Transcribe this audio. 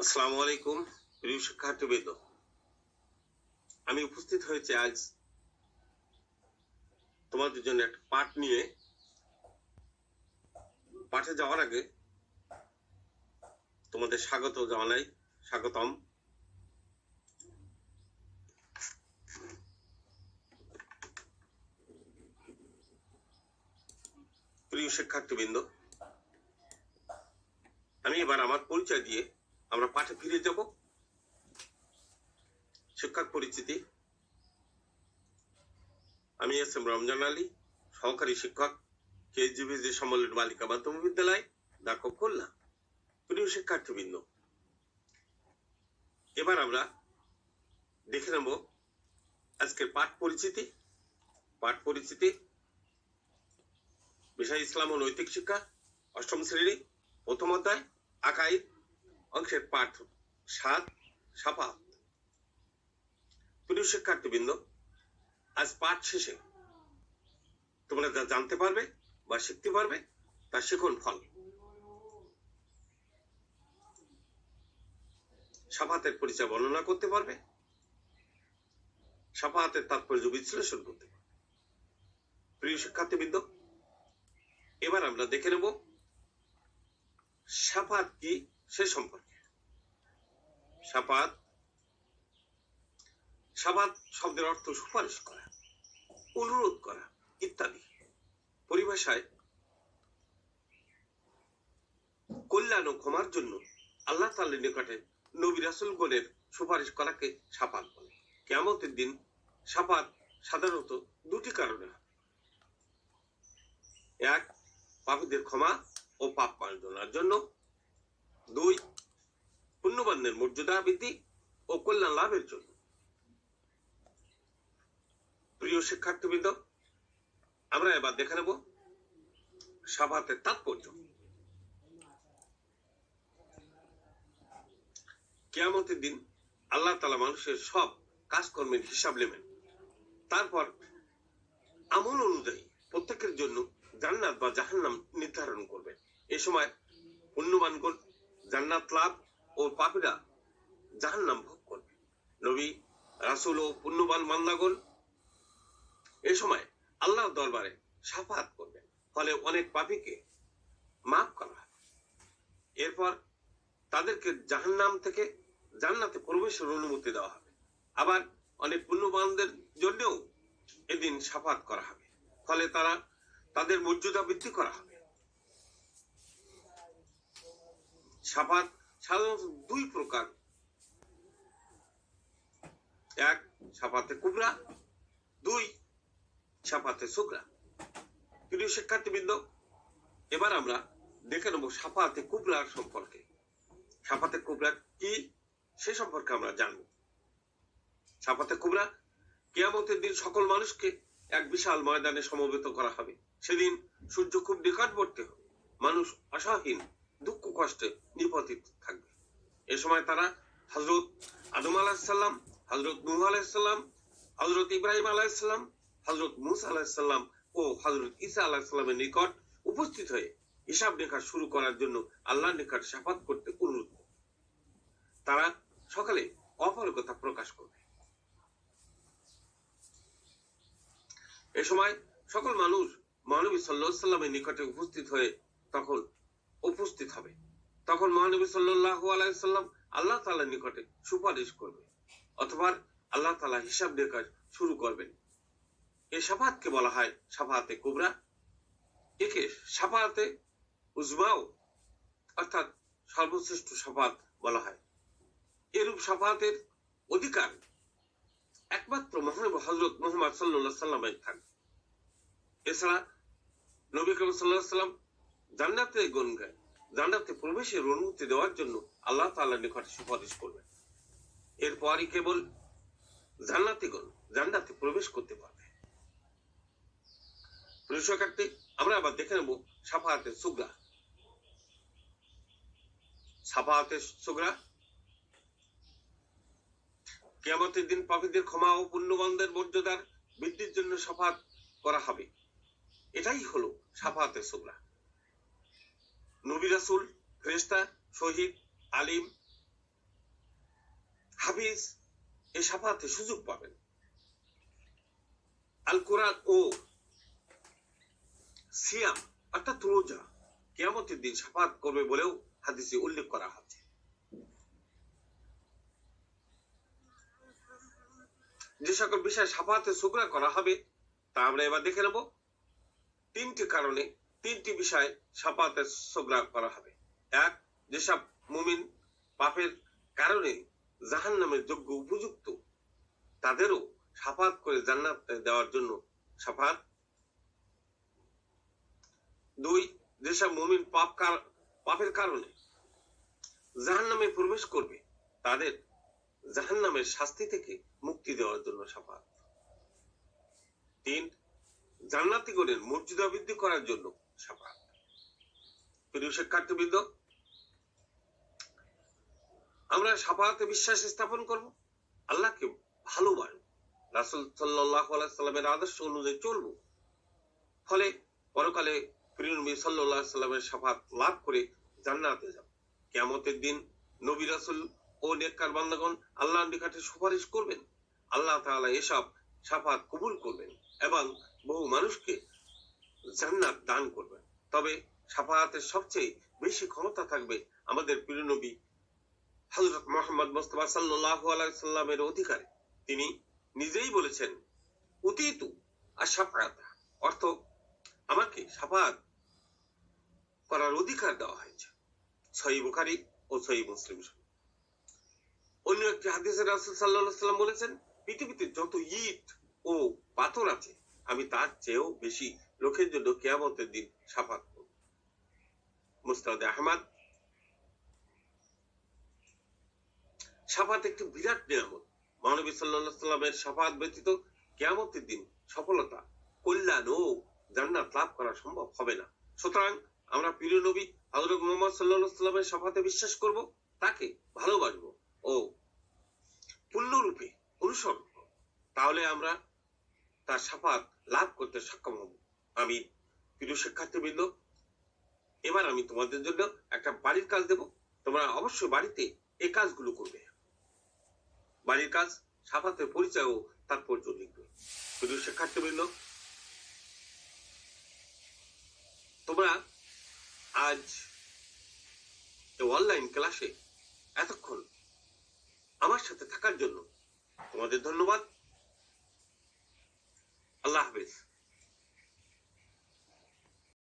আসসালামু আলাইকুম প্রিয় শিক্ষার্থীবৃন্দ, আমি উপস্থিত হয়েছি আজ তোমাদের জন্য একটা পাঠ নিয়ে। পাঠে যাওয়ার আগে তোমাদের স্বাগতম। প্রিয় শিক্ষার্থীবৃন্দ, আমি এবার আমার পরিচয় দিয়ে আমরা পাঠে ফিরে যাব। শিক্ষক পরিচিতি: আমি এস.এম. রমজান আলী, সহকারী শিক্ষক, কেজিবিজি সম্মিলিত বালিকা মাধ্যমিক বিদ্যালয়, দাকব, খুলনা। প্রিয় শিক্ষার্থীবৃন্দ, এবার আমরা দেখে নেব আজকের পাঠ পরিচিতি। বিষয় ইসলাম ও নৈতিক শিক্ষা, অষ্টম শ্রেণী, প্রথম অধ্যায়, আকাইদ, অংশের পাঠ 7, শাফাত। প্রিয় শিক্ষার্থীবৃন্দ, আজ পাঠ শেষে তোমরা যা জানতে পারবে বা শিখতে পারবে তার শিখন ফল। শাফাতের পরিচয় বর্ণনা করতে পারবে, শাফাতের তাৎপর্য বিশ্লেষণ করতে পারবে। প্রিয় শিক্ষার্থীবৃন্দ, এবার আমরা দেখে নেব শাফাত কি সে সম্পর্কে। শাফাত শব্দের অর্থ সুপারিশ করা, অনুরোধ করা ইত্যাদি। পরিভাষায় কল্যাণ ও ক্ষমার জন্য আল্লাহ তাআলার নিকটে নবী রাসূলগণের সুপারিশ করাকে শাফাত বলে। কিয়ামতের দিন শাফাত সাধারণত দুটি কারণে হয়: 1, পাপীদের ক্ষমা ও পাপ মার্জনার জন্য; 2, পুণ্যবানদের মর্যাদা বৃদ্ধি ও কল্যাণ লাভের জন্য। প্রিয় শিক্ষার্থীবৃন্দ, আমরা এবার দেখে নেব শাফাতের তাৎপর্য। কিয়ামতের দিন আল্লাহ তাআলা মানুষের সব কাজকর্মের হিসাব নেবেন। তারপর আমল অনুযায়ী প্রত্যেকের জন্য জান্নাত বা জাহান্নাম নির্ধারণ করবেন। এ সময় পুণ্যবানগণ জান্নাত লাভ ও পাপীরা জাহান্নাম ভোগ করবে। নবী, রাসূল ও পুণ্যবান বান্দাগণ এ সময় আল্লাহর দরবারে শাফাত করবেন, ফলে অনেক পাপীকে মাফ করা হবে। এরপর তাদেরকে জাহান্নাম থেকে জান্নাতে প্রবেশের অনুমতি দেওয়া হবে। আবার অনেক পুণ্যবানদের জন্যও এদিন শাফাত করা হবে, ফলে তাদের মর্যাদা বৃদ্ধি করা হবে। শাফাত সাধারণত 2 প্রকার: 1, শাফাতে কুবরা; 2, শাফাতে সুগরা। প্রিয় শিক্ষার্থীবৃন্দ, এবার আমরা দেখে নেব শাফাতে কুবরার সম্পর্কে। শাফাতে কুবরা কি সে সম্পর্কে আমরা জানব। শাফাতে কুবরা: কিয়ামতের দিন সকল মানুষকে এক বিশাল ময়দানে সমবেত করা হবে। সেদিন সূর্য খুব নিকটবর্তী হবে, মানুষ আশাহীন দুঃখ কষ্টে নিপতিত থাকবে। এ সময় তারা হযরত আদম আলাইহিস সালাম, হযরত নূহ আলাইহিস সালাম, হযরত ইব্রাহিম আলাইহিস সালাম, হযরত মূসা আলাইহিস সালাম ও হযরত ঈসা আলাইহিস সালামের নিকট উপস্থিত হয়ে হিসাব নিকাশ শুরু করার জন্য আল্লাহর নিকট শাফাত করতে অনুরোধ করবে। তারা সকালে অপারগতা প্রকাশ করবে। এ সময় সকল মানুষ মহানবী সাল্লাল্লাহু আলাইহি সাল্লামের নিকটে উপস্থিত হবে। তখন মহানবী সাল্লাল্লাহু আলাইহি সাল্লাম আল্লাহ তাআলার নিকটে সুপারিশ করবে, অথবা আল্লাহ তাআলা হিসাব নিকাশ শুরু করবেন। এই শাফাতকে বলা হয় শাফাতে কুবরা। একে শাফাতে উজমাও অর্থাৎ সর্বশ্রেষ্ঠ শাফাত বলা হয়। এরূপ শাফাতের অধিকার একমাত্র হযরত মুহাম্মদ সাল্লাল্লাহু আলাইহি সাল্লামের থাকবে। এছাড়া নবী করিম সাল্লাল্লাহু আলাইহি সাল্লাম জান্নাতে প্রবেশের অনুমতি দেওয়ার জন্য আল্লাহ তাআলার নিকটে সুপারিশ করবেন। এরপরই কেবল জান্নাতীগণ জান্নাতে প্রবেশ করতে পারবে। প্রিয় শিক্ষার্থী, আমরা আবার দেখে নেব শাফাতে সুগরা। শাফাতে সুগরা: কিয়ামতের দিন পাপীদের ক্ষমা ও পুণ্যবানদের মর্যাদার বৃদ্ধির জন্য শাফাত করা হবে। এটাই হলো শাফাতে সুগরা। নবী, রাসূল, ফেরেশতা, শহীদ, আলিম, হাফিজ এই সাফাতে সুযোগ পাবেন। আল কোরআন ও সিয়াম অর্থাৎ রোজা কিয়ামতের দিন সাফাত করবে বলেও হাদিসে উল্লেখ করা হচ্ছে। যে সকল বিষয়ে সাফাতে সুগরা করা হবে তা আমরা এবার দেখে নেব। তিনটি কারণে তিনটি বিষয়ে সাফাতে সুগরা করা হবে। এক, যেসব মুমিন পাপের কারণে জাহান্নামের যোগ্য উপযুক্ত তাদেরও সাফাত করে জান্নাত দেওয়ার জন্য সাফাত। দুই, যেসব মুমিন পাপের কারণে জাহান্নামে প্রবেশ করবে তাদের জাহান্নামের শাস্তি থেকে মুক্তি দেওয়ার জন্য সাফাত। তিন, জান্নাতীগণের মর্যাদা বৃদ্ধি করার জন্য সাফাত। প্রিয় শিক্ষার্থীবৃন্দ, আমরা সাফাতে বিশ্বাস স্থাপন করব, আল্লাহকে ভালোবাসব, রাসূল সাল্লাল্লাহু আলাইহি সাল্লামের আদর্শ অনুযায়ী চলব, ফলে পরকালে প্রিয় নবী সাল্লাল্লাহু আলাইহি সাল্লামের সাফাত লাভ করে জান্নাতে যাব। কিয়ামতের দিন নবী রাসূল ও নেককার বান্দাগণ আল্লাহর নিকটে সুপারিশ করবেন। আল্লাহ তাআলা এসব সাফাত কবুল করবেন এবং বহু মানুষকে জান্নাত দান করবেন। তবে সাফাতের সবচেয়ে বেশি ক্ষমতা থাকবে আমাদের প্রিয় নবী হযরত মুহাম্মদ মুস্তাফা সাল্লাল্লাহু আলাইহি সাল্লামের অধিকারে। তিনি নিজেই বলেছেন, উতিতু আশ-শাফাআত, অর্থ আমাকে সাফাত করার অধিকার দেওয়া হয়েছে। সহিহ বুখারী ও সহিহ মুসলিম। অন্য একটি হাদিসে রাসূল সাল্লাল্লাহু আলাইহি সাল্লাম বলেছেন, পৃথিবীতে যত ইট ও পাথর আছে আমি তার চেয়েও বেশি লোকের জন্য কিয়ামতের দিন সাফাত করব। মুসনাদে আহমদ। সাফাত একটি বিরাট নিয়ামত। মহানবী সাল্লাল্লাহু আলাইহি সাল্লামের সাফাত ব্যতীত কিয়ামতের দিন সফলতা, কল্যাণ ও জান্নাত লাভ করা সম্ভব হবে না। সুতরাং আমরা প্রিয় নবী হযরত মুহাম্মদ সাল্লাল্লাহু আলাইহি সাল্লামের সাফাতে বিশ্বাস করব, তাকে ভালোবাসব ও পূর্ণরূপে অনুসরণ করব। তাহলে আমরা তার সাফাত লাভ করতে সক্ষম হব। আমি প্রিয় শিক্ষার্থীবৃন্দ, এবার আমি তোমাদের জন্য একটা বাড়ির কাজ দেব। তোমরা অবশ্যই বাড়িতে এই কাজগুলো করবে। বাড়ির কাজ, সাফাতের পরিচয় ও তাৎপর্য লিখবে। প্রিয় শিক্ষার্থীবৃন্দ, তোমরা আজ অনলাইন ক্লাসে এতক্ষণ আমার সাথে থাকার জন্য তোমাদের ধন্যবাদ। আল্লাহ হাফেজ।